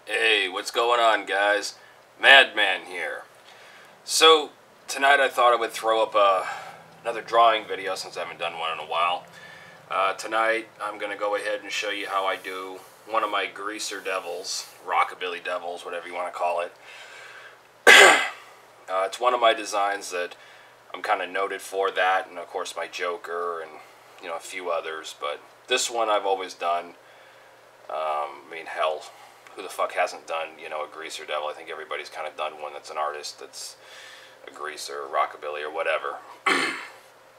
Hey, what's going on, guys? Madman here. So, tonight I thought I would throw up another drawing video since I haven't done one in a while. Tonight I'm going to go ahead and show you how I do one of my greaser devils, rockabilly devils, whatever you want to call it. It's one of my designs that I'm kind of noted for that, and of course my Joker and a few others, but this one I've always done. I mean, hell, who the fuck hasn't done, a greaser devil? I think everybody's kind of done one that's an artist that's a greaser, or rockabilly, or whatever.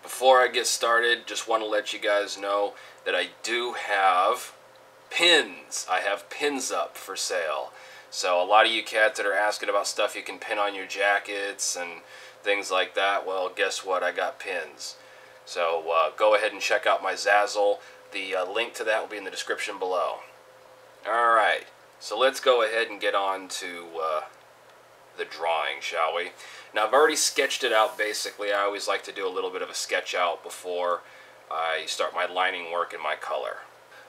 Before I get started, just want to let you guys know that I do have pins. I have pins up for sale. So a lot of you cats that are asking about stuff you can pin on your jackets and things like that, well, guess what? I got pins. So go ahead and check out my Zazzle. The link to that will be in the description below. Alright, so let's go ahead and get on to the drawing, shall we? Now, I've already sketched it out, basically. I always like to do a little bit of a sketch out before I start my lining work and my color.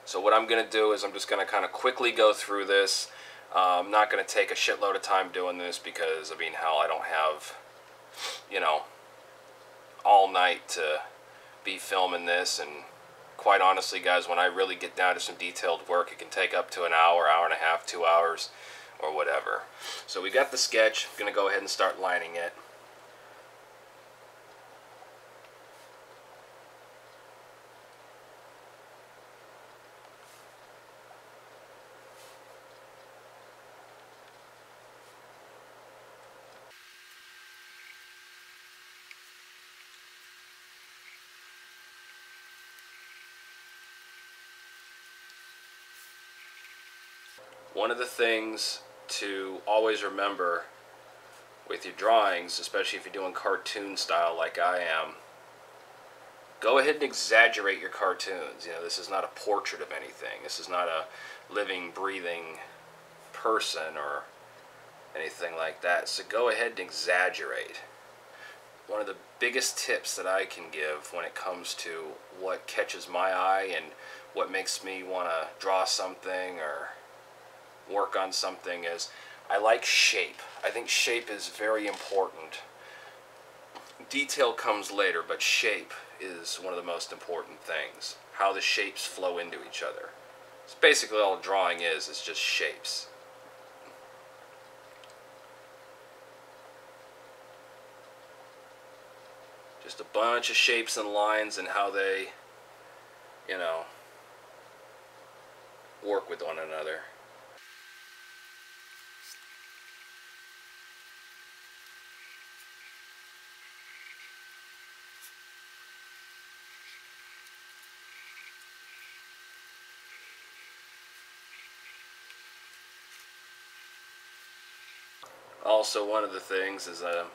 So what I'm going to do is I'm just going to kind of quickly go through this. I'm not going to take a shitload of time doing this because, I mean, hell, I don't have, all night to be filming this. And quite honestly, guys, when I really get down to some detailed work, it can take up to an hour, hour and a half, 2 hours, or whatever. So we got the sketch. I'm going to go ahead and start lining it. One of the things to always remember with your drawings, especially if you're doing cartoon style like I am, go ahead and exaggerate your cartoons. This is not a portrait of anything. This is not a living, breathing person or anything like that. So go ahead and exaggerate. One of the biggest tips that I can give when it comes to what catches my eye and what makes me want to draw something or work on something is I like shape. I think shape is very important. Detail comes later, but shape is one of the most important things. How the shapes flow into each other. It's basically all drawing is. It's just shapes. Just a bunch of shapes and lines and how they, work with one another. Also, one of the things is I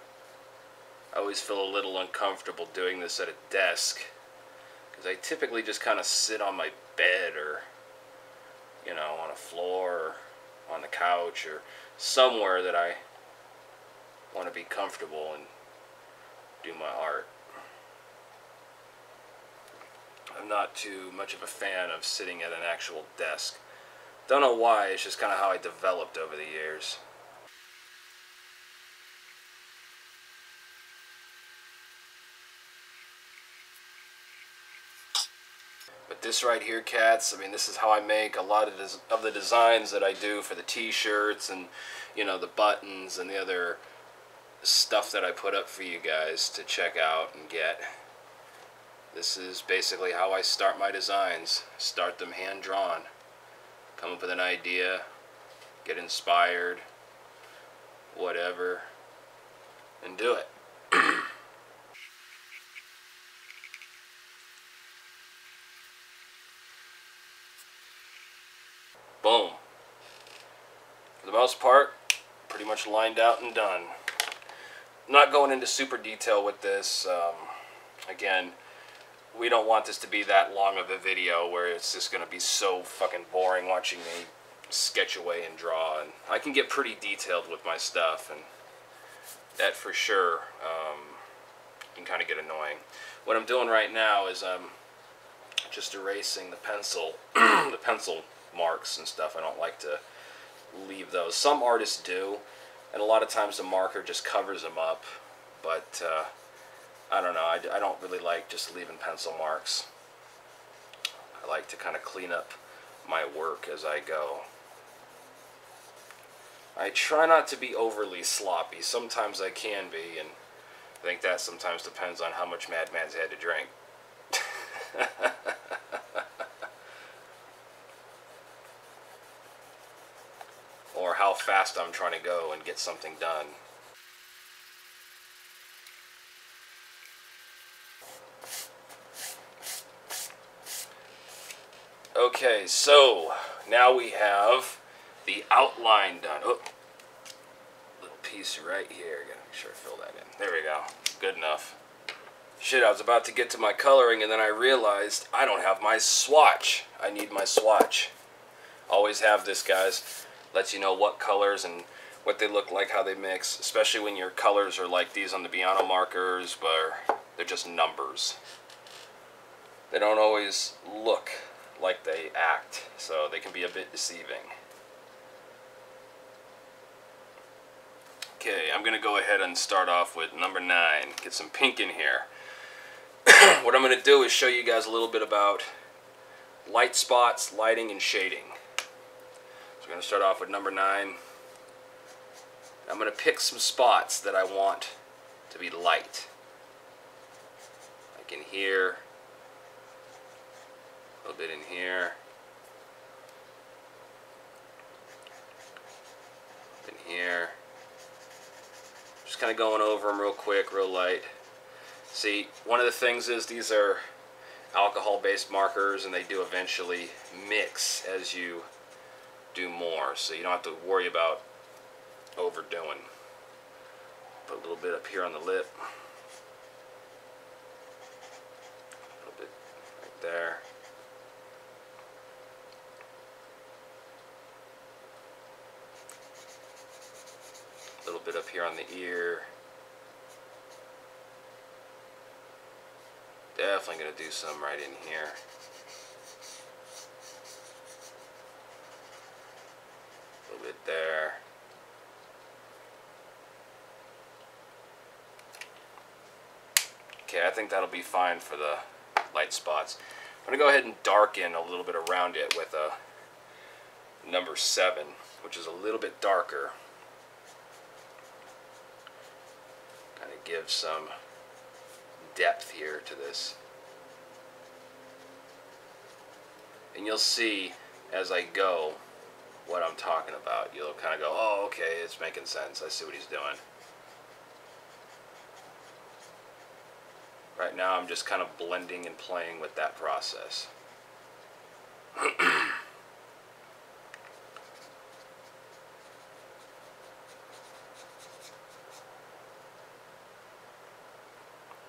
always feel a little uncomfortable doing this at a desk because I typically just kind of sit on my bed or, on a floor or on the couch or somewhere that I want to be comfortable and do my art. I'm not too much of a fan of sitting at an actual desk. Don't know why, it's just kind of how I developed over the years. But this right here, cats, I mean, this is how I make a lot of the designs that I do for the t-shirts and, the buttons and the other stuff that I put up for you guys to check out and get. This is basically how I start my designs. Start them hand-drawn. Come up with an idea, get inspired, whatever, and do it. Boom. For the most part, pretty much lined out and done. I'm not going into super detail with this. Again, we don't want this to be that long of a video where it's just going to be so fucking boring watching me sketch away and draw. And I can get pretty detailed with my stuff, and that for sure can kind of get annoying. What I'm doing right now is I'm just erasing the pencil, the pencil marks and stuff. I don't like to leave those. Some artists do, and a lot of times the marker just covers them up, but I don't know, I don't really like just leaving pencil marks. I like to kind of clean up my work as I go. I try not to be overly sloppy. Sometimes I can be, and I think that sometimes depends on how much Madman's had to drink. Or how fast I'm trying to go and get something done. Okay, so now we have the outline done. Oh, little piece right here. Gotta make sure I fill that in. There we go. Good enough. Shit, I was about to get to my coloring and then I realized I don't have my swatch. I need my swatch. Always have this, guys. Lets you know what colors and what they look like, how they mix, especially when your colors are like these on the piano markers, but they're just numbers. They don't always look like they act, so they can be a bit deceiving. Okay, I'm going to go ahead and start off with number 9. Get some pink in here. What I'm going to do is show you guys a little bit about light spots, lighting, and shading. So we're going to start off with number 9. I'm going to pick some spots that I want to be light. Like in here, a little bit in here, in here. Just kind of going over them real quick, real light. See, one of the things is these are alcohol-based markers, and they do eventually mix as you do more, so you don't have to worry about overdoing. Put a little bit up here on the lip, a little bit right there. A little bit up here on the ear. Definitely going to do some right in here. A little bit there. Okay, I think that'll be fine for the light spots. I'm going to go ahead and darken a little bit around it with a number 7, which is a little bit darker. Kind of give some depth here to this. And you'll see as I go what I'm talking about. You'll kind of go, oh, okay, it's making sense. I see what he's doing. Right now I'm just kind of blending and playing with that process.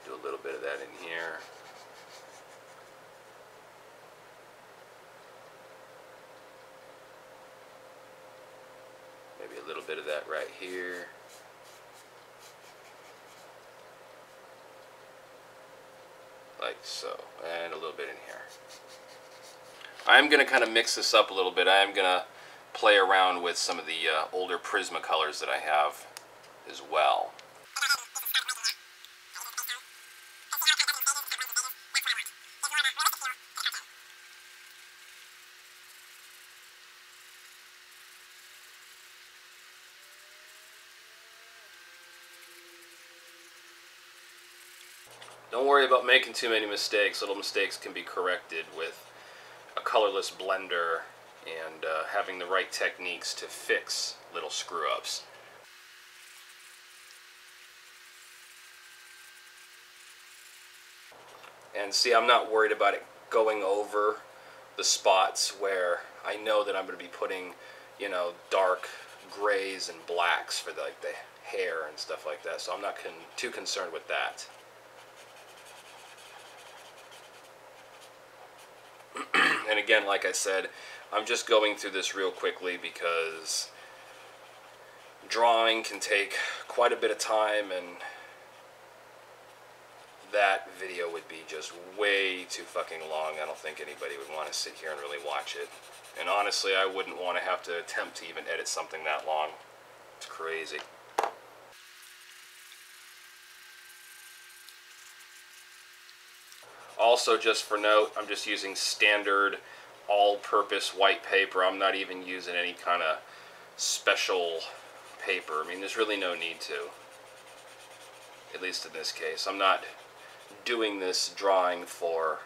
Do a little bit of that in here. Maybe a little bit of that right here. Like so. And a little bit in here. I'm going to kind of mix this up a little bit. I am going to play around with some of the older Prismacolors that I have as well. Don't worry about making too many mistakes. Little mistakes can be corrected with a colorless blender and having the right techniques to fix little screw-ups. And see, I'm not worried about it going over the spots where I know that I'm going to be putting, you know, dark grays and blacks for like the hair and stuff like that. So I'm not too concerned with that. And again, like I said, I'm just going through this real quickly because drawing can take quite a bit of time, and that video would be just way too fucking long. I don't think anybody would want to sit here and really watch it. And honestly, I wouldn't want to have to attempt to even edit something that long. It's crazy. Also, just for note, I'm just using standard all-purpose white paper. I'm not even using any kind of special paper. I mean, there's really no need to. At least in this case. I'm not doing this drawing for,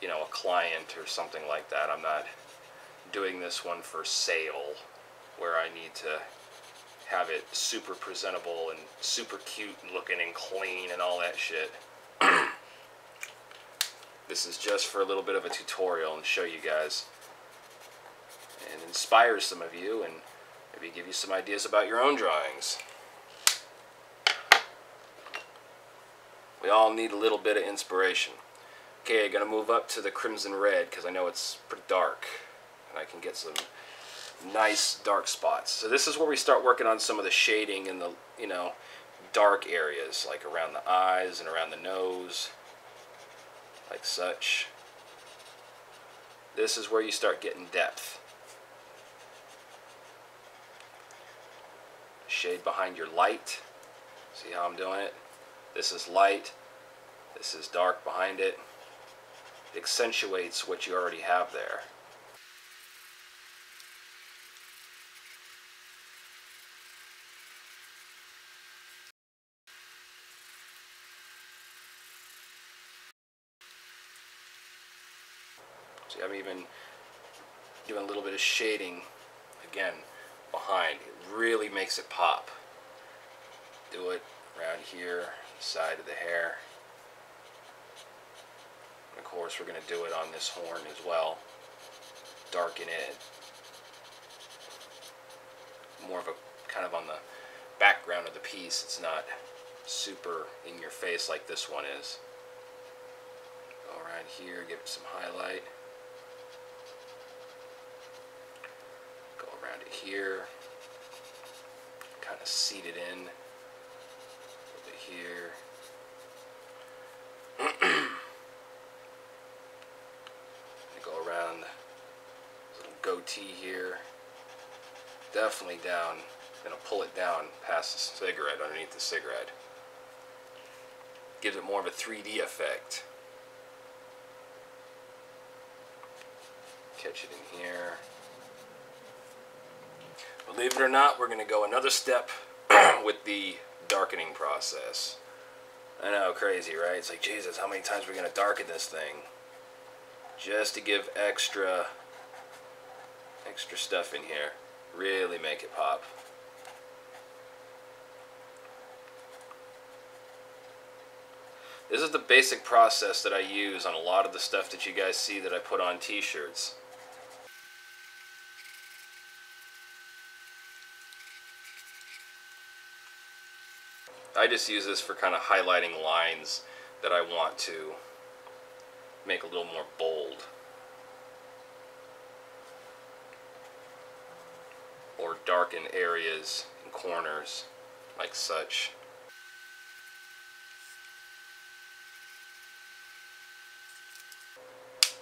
you know, a client or something like that. I'm not doing this one for sale, where I need to have it super presentable and super cute looking and clean and all that shit. This is just for a little bit of a tutorial and show you guys and inspire some of you and maybe give you some ideas about your own drawings. We all need a little bit of inspiration. Okay, I'm going to move up to the crimson red because I know it's pretty dark and I can get some nice dark spots. So this is where we start working on some of the shading in the, you know, dark areas, like around the eyes and around the nose, like such. This is where you start getting depth. Shade behind your light. See how I'm doing it? This is light. This is dark behind it. It accentuates what you already have there. See, I'm even doing a little bit of shading, again, behind. It really makes it pop. Do it around here, the side of the hair. And of course, we're going to do it on this horn as well. Darken it. More of a kind of on the background of the piece. It's not super in your face like this one is. Go around here, give it some highlight. Go around it here. Kind of seat it in. A little bit here. Go around this little goatee here. Definitely down. Gonna pull it down past the cigarette, underneath the cigarette. Gives it more of a 3D effect. Catch it in here. Believe it or not, we're gonna go another step with the darkening process. I know, crazy, right? It's like, Jesus, how many times are we gonna darken this thing? Just to give extra stuff in here. Really make it pop. This is the basic process that I use on a lot of the stuff that you guys see that I put on t-shirts. I just use this for kind of highlighting lines that I want to make a little more bold. Or darken areas and corners like such.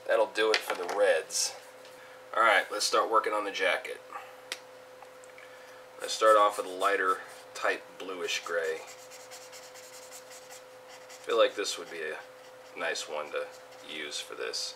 That'll do it for the reds. Alright, let's start working on the jacket. Let's start off with a lighter type bluish gray. I feel like this would be a nice one to use for this.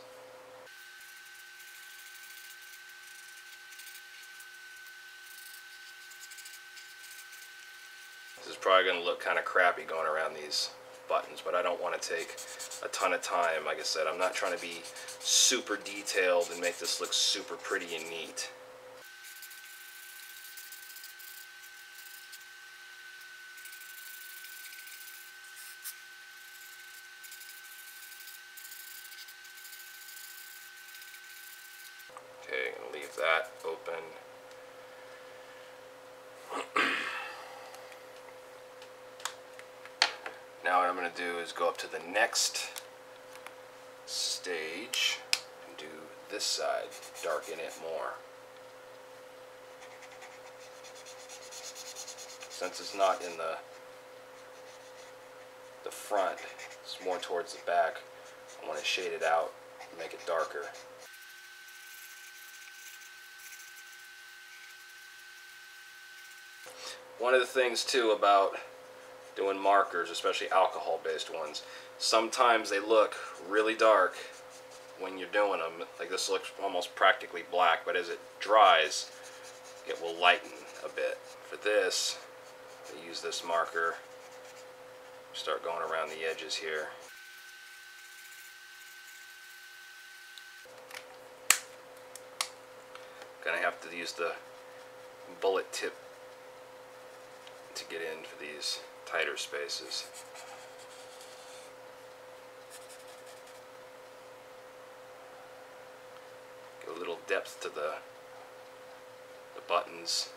This is probably going to look kind of crappy going around these buttons, but I don't want to take a ton of time. Like I said, I'm not trying to be super detailed and make this look super pretty and neat. Okay, I'm going to leave that open. Now what I'm going to do is go up to the next stage and do this side, darken it more. Since it's not in the front, it's more towards the back. I want to shade it out and make it darker. One of the things too about doing markers, especially alcohol-based ones, sometimes they look really dark when you're doing them. Like this looks almost practically black, but as it dries, it will lighten a bit. For this, I use this marker, start going around the edges here. Gonna have to use the bullet tip to get in for these tighter spaces. Get a little depth to the buttons.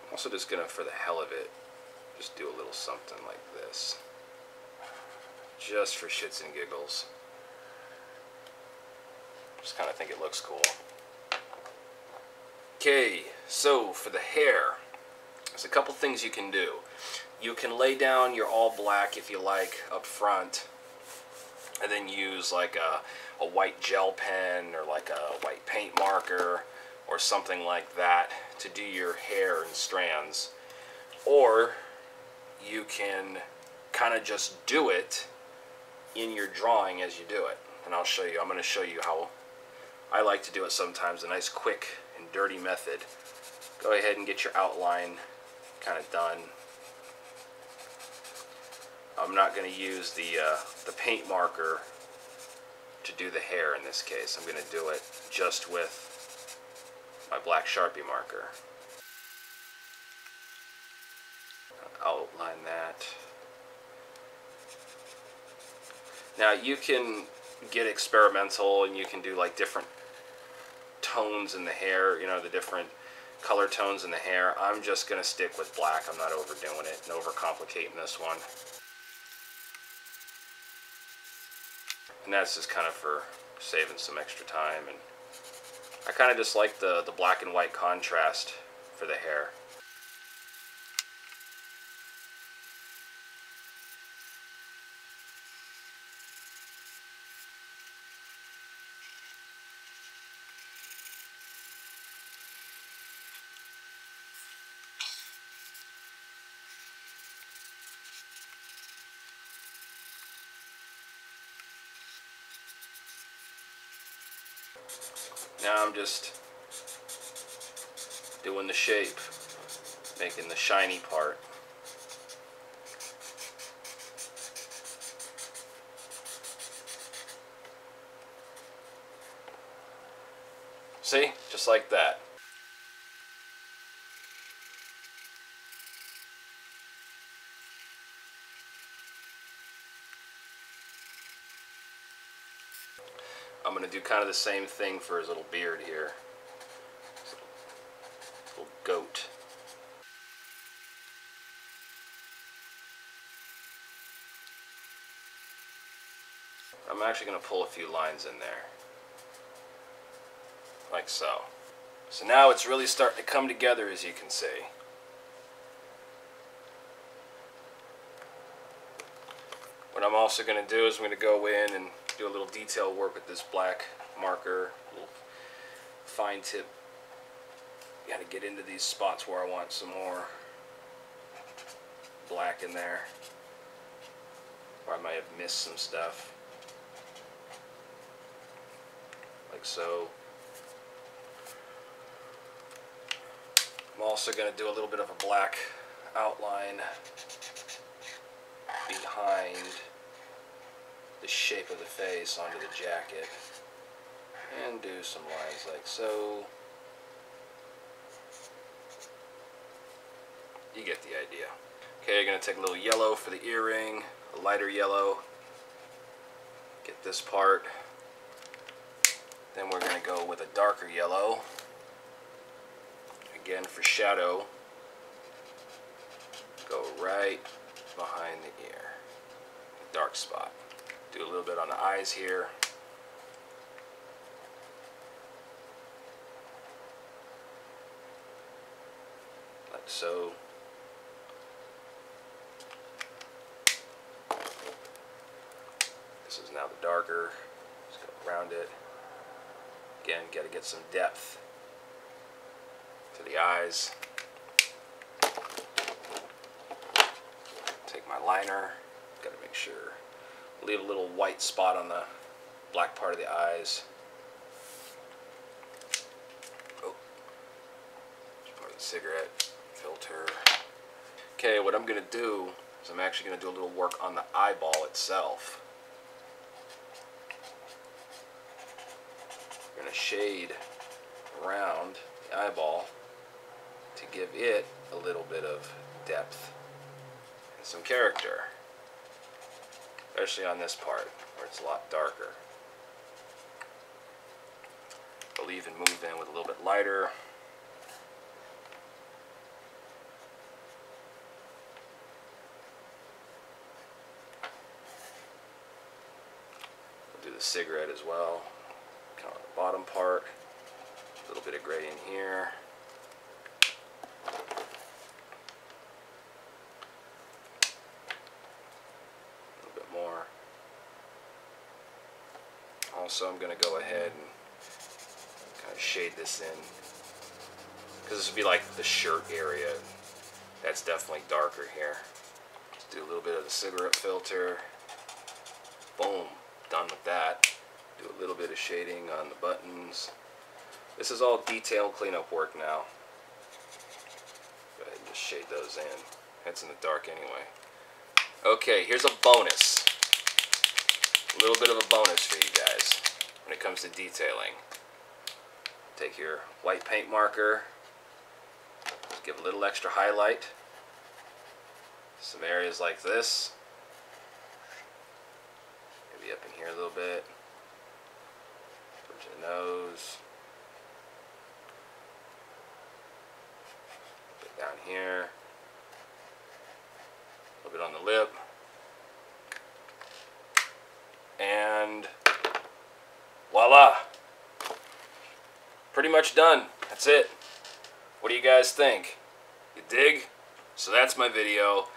I'm also just gonna, for the hell of it, just do a little something like this. Just for shits and giggles. Just kind of think it looks cool. Okay, so for the hair, there's a couple things you can do. You can lay down your all black if you like up front, and then use like a white gel pen or like a white paint marker or something like that to do your hair in strands. Or you can kind of just do it in your drawing as you do it. And I'll show you, I'm going to show you how I like to do it sometimes, a nice quick and dirty method. Go ahead and get your outline kind of done. I'm not going to use the paint marker to do the hair in this case. I'm going to do it just with my black Sharpie marker. Outline that. Now you can get experimental and you can do like different tones in the hair, you know, the different color tones in the hair. I'm just going to stick with black. I'm not overdoing it and overcomplicating this one. And that's just kind of for saving some extra time. And I kind of just like the black and white contrast for the hair. Now I'm just doing the shape, making the shiny part. See? Just like that. I'm going to do kind of the same thing for his little beard here. Little goat. I'm actually going to pull a few lines in there. Like so. So now it's really starting to come together, as you can see. What I'm also going to do is I'm going to go in and do a little detail work with this black marker, a little fine tip. Got to get into these spots where I want some more black in there, or I might have missed some stuff, like so. I'm also going to do a little bit of a black outline behind the shape of the face onto the jacket, and do some lines like so. You get the idea. Okay, you're going to take a little yellow for the earring, a lighter yellow, get this part. Then we're going to go with a darker yellow, again for shadow, go right behind the ear, dark spot. Do a little bit on the eyes here. Like so this is now the darker. Just go around it. Again, got to get some depth to the eyes. Take my liner. Got to make sure. Leave a little white spot on the black part of the eyes. Oh, part of the cigarette filter. Okay, what I'm going to do is I'm actually going to do a little work on the eyeball itself. I'm going to shade around the eyeball to give it a little bit of depth and some character, especially on this part where it's a lot darker. I'll even move in with a little bit lighter. I'll do the cigarette as well, kind of the bottom part. A little bit of gray in here. Also, I'm going to go ahead and kind of shade this in, because this would be like the shirt area. That's definitely darker here. Let's do a little bit of the cigarette filter. Boom, done with that. Do a little bit of shading on the buttons. This is all detail cleanup work now. Go ahead and just shade those in. That's in the dark anyway. Okay, here's a bonus. A little bit of a bonus for you guys when it comes to detailing. Take your white paint marker, give a little extra highlight. Some areas like this. Maybe up in here a little bit. Bridge of the nose. A bit down here. A little bit on the lip. And voila, pretty much done. That's it. What do you guys think? You dig? So that's my video.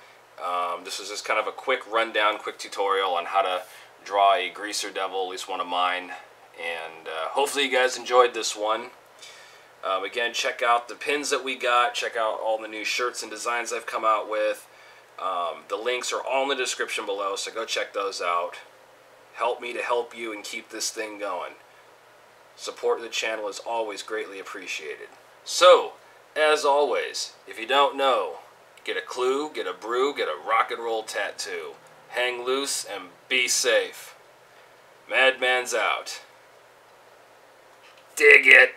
This was just kind of a quick rundown, quick tutorial on how to draw a greaser devil, at least one of mine. And hopefully you guys enjoyed this one. Again, check out the pins that we got. Check out all the new shirts and designs I've come out with. The links are all in the description below, so go check those out. Help me to help you and keep this thing going. Support the channel is always greatly appreciated. So, as always, if you don't know, get a clue, get a brew, get a rock and roll tattoo. Hang loose and be safe. Madman's out. Dig it!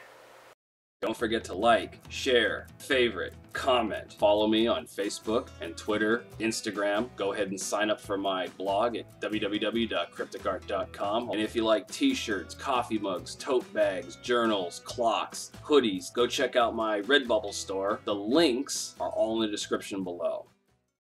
Don't forget to like, share, favorite, comment. Follow me on Facebook and Twitter, Instagram. Go ahead and sign up for my blog at www.crypticart.com. And if you like t-shirts, coffee mugs, tote bags, journals, clocks, hoodies, go check out my Redbubble store. The links are all in the description below.